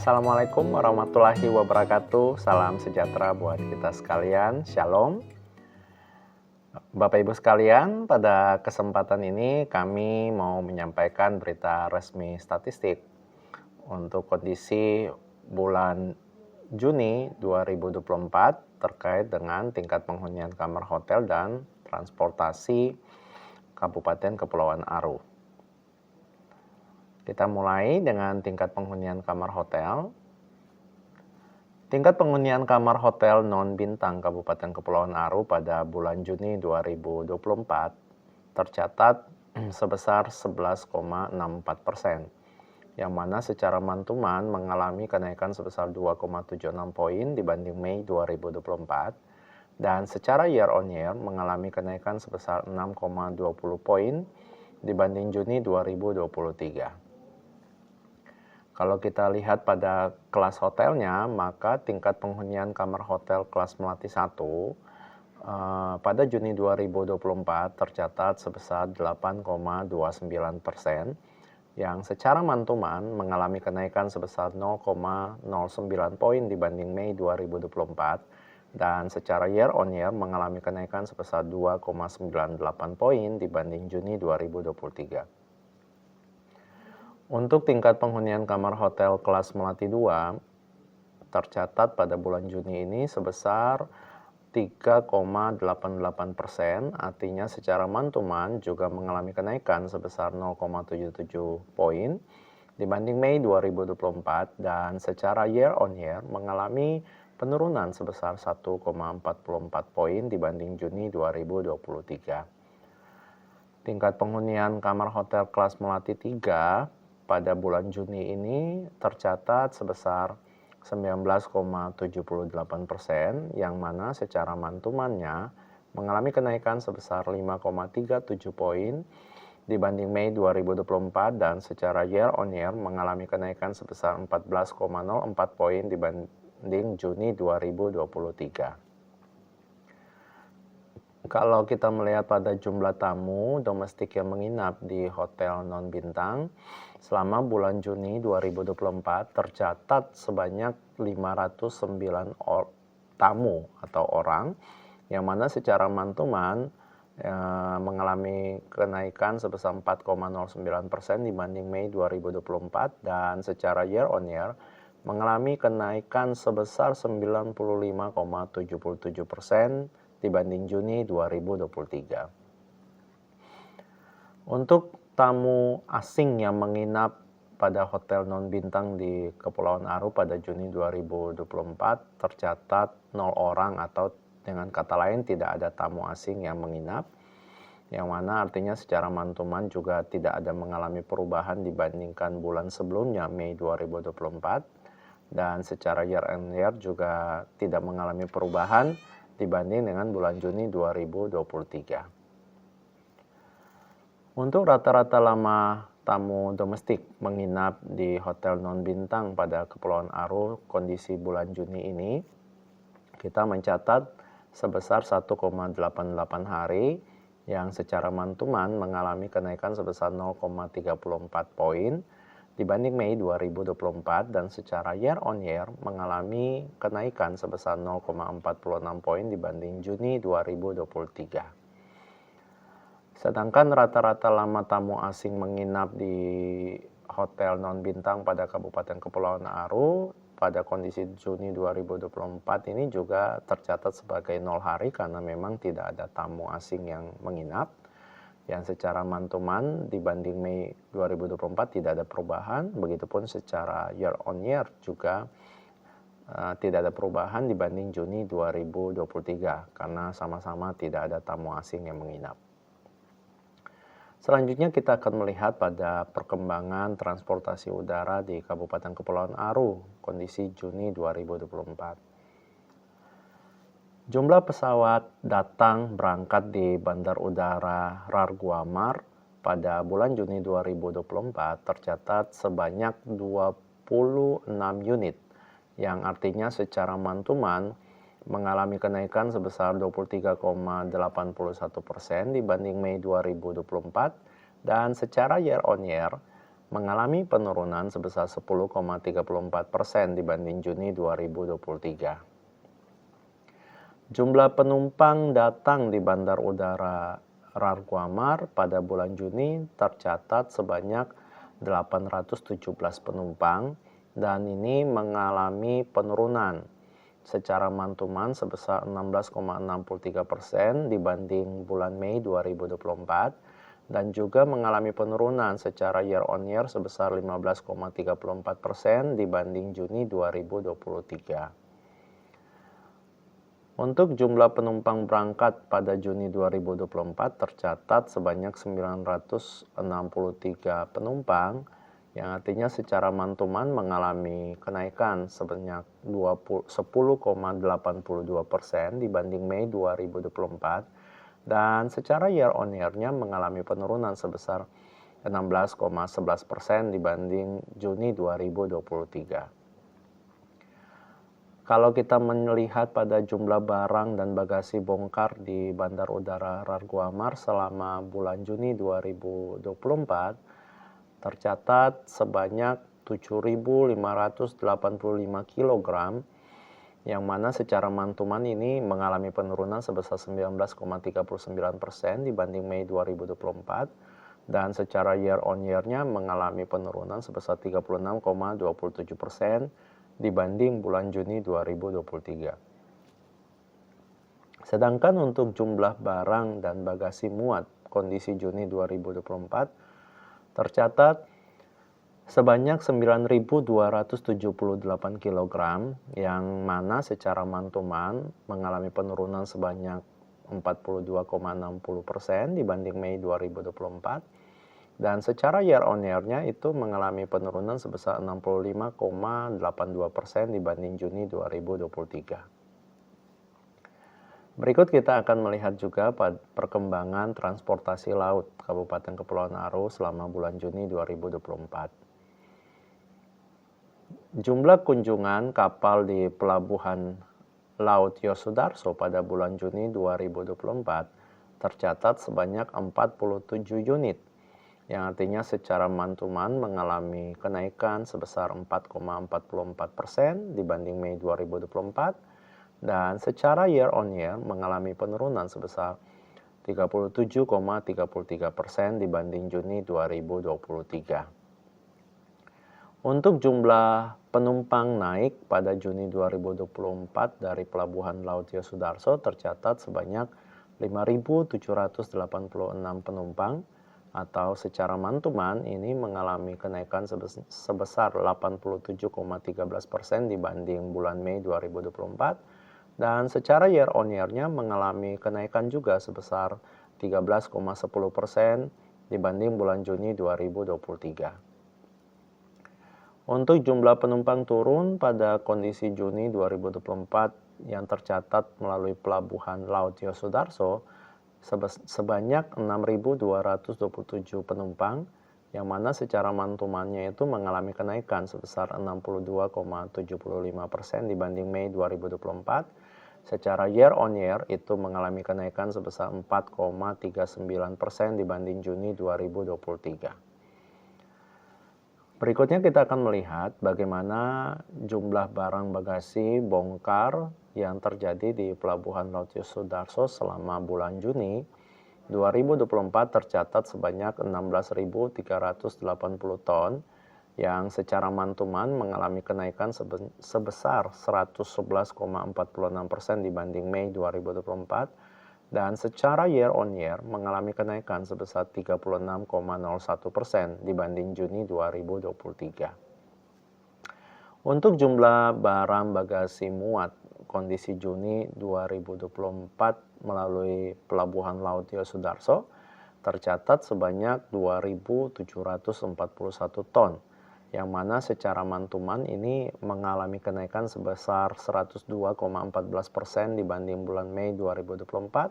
Assalamualaikum warahmatullahi wabarakatuh. Salam sejahtera buat kita sekalian. Shalom. Bapak Ibu sekalian, pada kesempatan ini kami mau menyampaikan berita resmi statistik untuk kondisi bulan Juni 2024 terkait dengan tingkat penghunian kamar hotel dan transportasi Kabupaten Kepulauan Aru. Kita mulai dengan tingkat penghunian kamar hotel. Tingkat penghunian kamar hotel non-bintang Kabupaten Kepulauan Aru pada bulan Juni 2024 tercatat sebesar 11,64%, yang mana secara mantuman mengalami kenaikan sebesar 2,76 poin dibanding Mei 2024, dan secara year on year mengalami kenaikan sebesar 6,20 poin dibanding Juni 2023. Kalau kita lihat pada kelas hotelnya, maka tingkat penghunian kamar hotel kelas Melati 1 pada Juni 2024 tercatat sebesar 8,29%, yang secara mantuman mengalami kenaikan sebesar 0,09 poin dibanding Mei 2024, dan secara year on year mengalami kenaikan sebesar 2,98 poin dibanding Juni 2023. Untuk tingkat penghunian kamar hotel kelas Melati 2 tercatat pada bulan Juni ini sebesar 3,88%, artinya secara mantuman juga mengalami kenaikan sebesar 0,77 poin dibanding Mei 2024, dan secara year on year mengalami penurunan sebesar 1,44 poin dibanding Juni 2023. Tingkat penghunian kamar hotel kelas Melati 3 pada bulan Juni ini tercatat sebesar 19,78%, yang mana secara mantumannya mengalami kenaikan sebesar 5,37 poin dibanding Mei 2024, dan secara year on year mengalami kenaikan sebesar 14,04 poin dibanding Juni 2023. Kalau kita melihat pada jumlah tamu domestik yang menginap di hotel non-bintang selama bulan Juni 2024 tercatat sebanyak 509 tamu atau orang, yang mana secara mantuman mengalami kenaikan sebesar 4,09% dibanding Mei 2024, dan secara year on year mengalami kenaikan sebesar 95,77% dibanding Juni 2023. Untuk tamu asing yang menginap pada hotel non-bintang di Kepulauan Aru pada Juni 2024 tercatat 0 orang, atau dengan kata lain tidak ada tamu asing yang menginap, yang mana artinya secara mantuman juga tidak ada mengalami perubahan dibandingkan bulan sebelumnya Mei 2024, dan secara year on year juga tidak mengalami perubahan dibanding dengan bulan Juni 2023. Untuk rata-rata lama tamu domestik menginap di hotel non-bintang pada Kepulauan Aru kondisi bulan Juni ini, kita mencatat sebesar 1,88 hari, yang secara mantuman mengalami kenaikan sebesar 0,34 poin dibanding Mei 2024, dan secara year on year mengalami kenaikan sebesar 0,46 poin dibanding Juni 2023. Sedangkan rata-rata lama tamu asing menginap di hotel non-bintang pada Kabupaten Kepulauan Aru pada kondisi Juni 2024 ini juga tercatat sebagai 0 hari, karena memang tidak ada tamu asing yang menginap, yang secara mantuman dibanding Mei 2024 tidak ada perubahan, begitupun secara year on year juga tidak ada perubahan dibanding Juni 2023, karena sama-sama tidak ada tamu asing yang menginap. Selanjutnya kita akan melihat pada perkembangan transportasi udara di Kabupaten Kepulauan Aru kondisi Juni 2024. Jumlah pesawat datang berangkat di Bandar Udara Rarguamar pada bulan Juni 2024 tercatat sebanyak 26 unit, yang artinya secara mantuman mengalami kenaikan sebesar 23,81% dibanding Mei 2024, dan secara year on year mengalami penurunan sebesar 10,34% dibanding Juni 2023. Jumlah penumpang datang di Bandar Udara Rarguamar pada bulan Juni tercatat sebanyak 817 penumpang dan ini mengalami penurunan secara mantuman sebesar 16,63% dibanding bulan Mei 2024 dan juga mengalami penurunan secara year on year sebesar 15,34% dibanding Juni 2023. Untuk jumlah penumpang berangkat pada Juni 2024 tercatat sebanyak 963 penumpang, yang artinya secara mantuman mengalami kenaikan sebanyak 10,82% dibanding Mei 2024 dan secara year on year-nya mengalami penurunan sebesar 16,11% dibanding Juni 2023. Kalau kita melihat pada jumlah barang dan bagasi bongkar di Bandar Udara Rarguamar selama bulan Juni 2024, tercatat sebanyak 7.585 kg, yang mana secara mantuman ini mengalami penurunan sebesar 19,39% dibanding Mei 2024, dan secara year on year-nya mengalami penurunan sebesar 36,27% dibanding bulan Juni 2023. Sedangkan untuk jumlah barang dan bagasi muat kondisi Juni 2024 tercatat sebanyak 9.278 kg, yang mana secara mantuman mengalami penurunan sebanyak 42,60% dibanding Mei 2024. Dan secara year on year-nya itu mengalami penurunan sebesar 65,82% dibanding Juni 2023. Berikut kita akan melihat juga perkembangan transportasi laut Kabupaten Kepulauan Aru selama bulan Juni 2024. Jumlah kunjungan kapal di Pelabuhan Laut Yosudarso pada bulan Juni 2024 tercatat sebanyak 47 unit, yang artinya secara mantuman mengalami kenaikan sebesar 4,44% dibanding Mei 2024 dan secara year on year mengalami penurunan sebesar 37,33% dibanding Juni 2023. Untuk jumlah penumpang naik pada Juni 2024 dari Pelabuhan Laut Yosudarso tercatat sebanyak 5.786 penumpang, atau secara mantuman ini mengalami kenaikan sebesar 87,13% dibanding bulan Mei 2024 dan secara year on year-nya mengalami kenaikan juga sebesar 13,10% dibanding bulan Juni 2023. Untuk jumlah penumpang turun pada kondisi Juni 2024 yang tercatat melalui Pelabuhan Laut Yosudarso sebanyak 6.227 penumpang, yang mana secara mantumannya itu mengalami kenaikan sebesar 62,75% dibanding Mei 2024. Secara year on year itu mengalami kenaikan sebesar 4,39% dibanding Juni 2023. Berikutnya kita akan melihat bagaimana jumlah barang bagasi bongkar yang terjadi di Pelabuhan Laut Yosudarso selama bulan Juni 2024 tercatat sebanyak 16.380 ton, yang secara mantuman mengalami kenaikan sebesar 111,46% dibanding Mei 2024 dan secara year on year mengalami kenaikan sebesar 36,01% dibanding Juni 2023. Untuk jumlah barang bagasi muat kondisi Juni 2024 melalui Pelabuhan Laut Yosudarso tercatat sebanyak 2.741 ton, yang mana secara mantuman ini mengalami kenaikan sebesar 102,14% dibanding bulan Mei 2024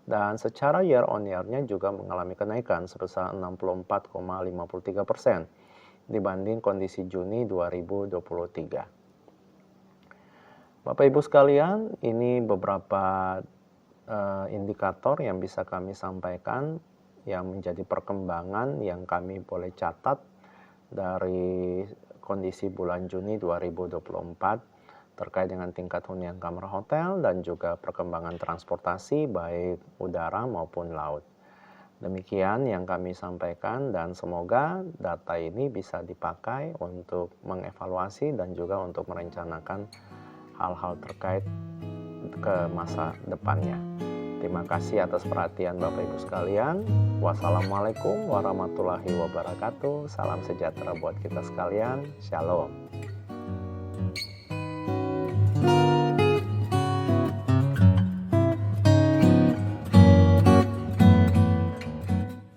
dan secara year on year-nya juga mengalami kenaikan sebesar 64,53% dibanding kondisi Juni 2023. Bapak Ibu sekalian, ini beberapa indikator yang bisa kami sampaikan yang menjadi perkembangan yang kami boleh catat dari kondisi bulan Juni 2024 terkait dengan tingkat hunian kamar hotel dan juga perkembangan transportasi baik udara maupun laut. Demikian yang kami sampaikan dan semoga data ini bisa dipakai untuk mengevaluasi dan juga untuk merencanakan hal-hal terkait ke masa depannya. Terima kasih atas perhatian Bapak Ibu sekalian. Wassalamualaikum warahmatullahi wabarakatuh. Salam sejahtera buat kita sekalian. Shalom.